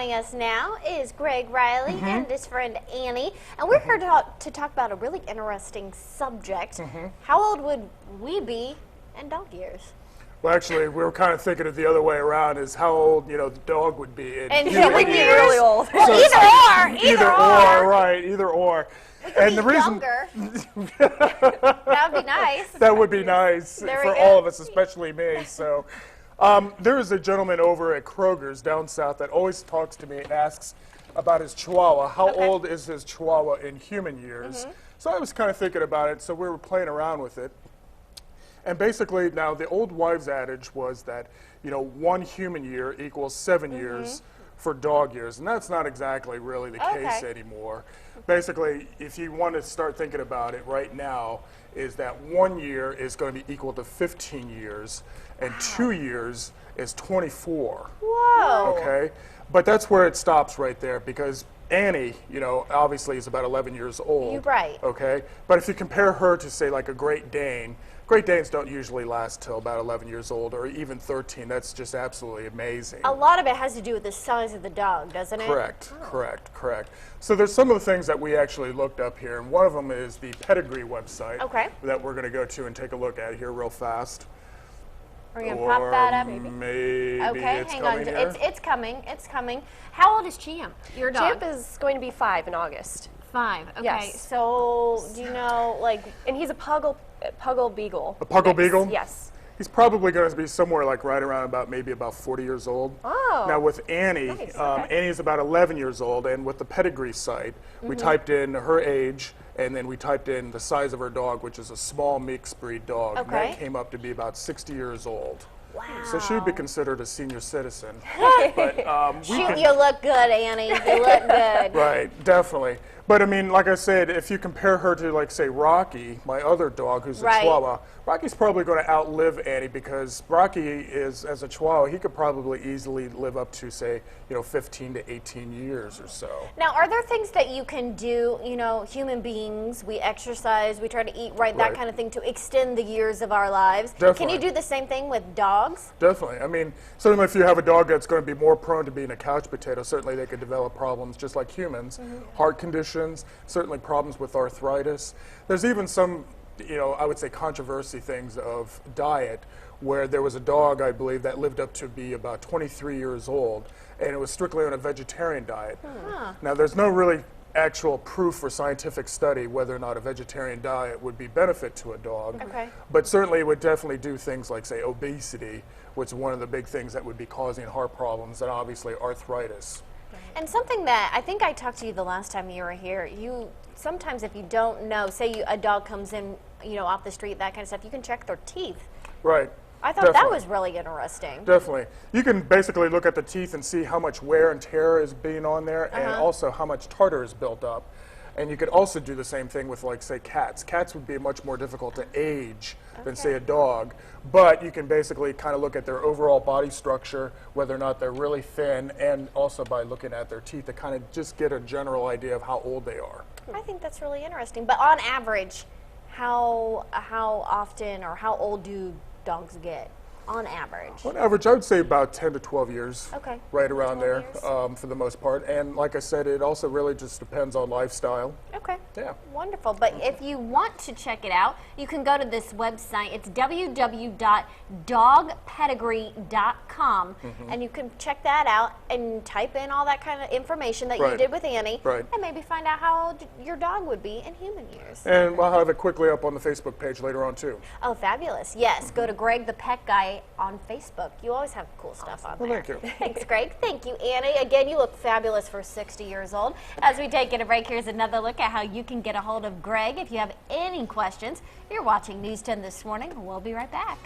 joining us now is Greg Riley and his friend Annie, and we're here to talk about a really interesting subject. How old would we be in dog years? Well, actually, we were kind of thinking it the other way around, is how old, the dog would be in human years. Really old. Well, So either or, right, either or. And the reason younger. That would be nice. That would be nice for all of us, especially me. So, there is a gentleman over at Kroger's down south that always talks to me and asks about his Chihuahua. How old is his Chihuahua in human years? So I was kind of thinking about it, so we were playing around with it. And basically, now the old wives' adage was that, 1 human year equals 7 years for dog years, and that's not exactly really the case anymore. Basically, if you want to start thinking about it right now, is that 1 year is going to be equal to 15 years, and 2 years is 24. Whoa. Okay? But that's where it stops right there, because Annie, obviously is about 11 years old. You're right. Okay? But if you compare her to, say, like a Great Dane, Great Danes don't usually last till about 11 years old, or even 13. That's just absolutely amazing. A lot of it has to do with the size of the dog, doesn't it? Correct. So there's some of the things that we actually looked up here, and one of them is the pedigree website that we're going to go to and take a look at here real fast. We're going to pop that up. Maybe okay, it's hang on. here. It's coming. How old is Champ, your dog? Champ is going to be 5 in August. 5. Okay. Yes. So do you know, and he's a Puggle Beagle. A Puggle Beagle? Yes. He's probably going to be somewhere like right around maybe about 40 years old. Oh. Now with Annie, nice. Annie is about 11 years old, and with the pedigree site, we typed in her age, and then we typed in the size of her dog, which is a small mixed breed dog. And that came up to be about 60 years old. Wow. So she'd be considered a senior citizen. But, you look good, Annie. You look good. Right, definitely. But I mean, like I said, if you compare her to, like, say, Rocky, my other dog, who's a Chihuahua, Rocky's probably going to outlive Annie, because Rocky is, as a Chihuahua, he could probably easily live up to, say, 15 to 18 years or so. Now, are there things that you can do, human beings, we exercise, we try to eat right, that kind of thing, to extend the years of our lives? Definitely. Can you do the same thing with dogs? Definitely. I mean, certainly if you have a dog that's going to be more prone to being a couch potato, certainly they could develop problems just like humans. Heart conditions, certainly problems with arthritis. There's even some, I would say controversy things of diet, where there was a dog, I believe, that lived up to be about 23 years old, and it was strictly on a vegetarian diet. Now, there's no really actual proof or scientific study whether or not a vegetarian diet would be benefit to a dog. But certainly it would definitely do things like, say, obesity, which is one of the big things that would be causing heart problems, and obviously arthritis. And something that I think I talked to you the last time you were here, sometimes if you don't know, say a dog comes in, off the street, that kind of stuff, you can check their teeth. Right. I thought that was really interesting. Definitely. You can basically look at the teeth and see how much wear and tear is being on there, and also how much tartar is built up. And you could also do the same thing with, like, say, cats. Cats would be much more difficult to age than, say, a dog. But you can basically kind of look at their overall body structure, whether or not they're really thin, and also by looking at their teeth to kind of just get a general idea of how old they are. I think that's really interesting. But on average, how often or how old do dogs get on average? On average, I would say about 10 to 12 years. Okay. Right around there, for the most part. And like I said, it also really just depends on lifestyle. Okay. Yeah. Wonderful. But if you want to check it out, you can go to this website. It's www.dogpedigree.com, and you can check that out and type in all that kind of information that you did with Annie, and maybe find out how old your dog would be in human years. And we'll have it quickly up on the Facebook page later on, too. Oh, fabulous. Yes. Go to Greg the Pet Guy on Facebook. You always have cool stuff on there. Well, thank you. Thanks, Greg. Thank you, Annie. Again, you look fabulous for 60 years old. As we take a break, here's another look at how you can get a hold of Greg if you have any questions. You're watching News 10 This Morning. We'll be right back.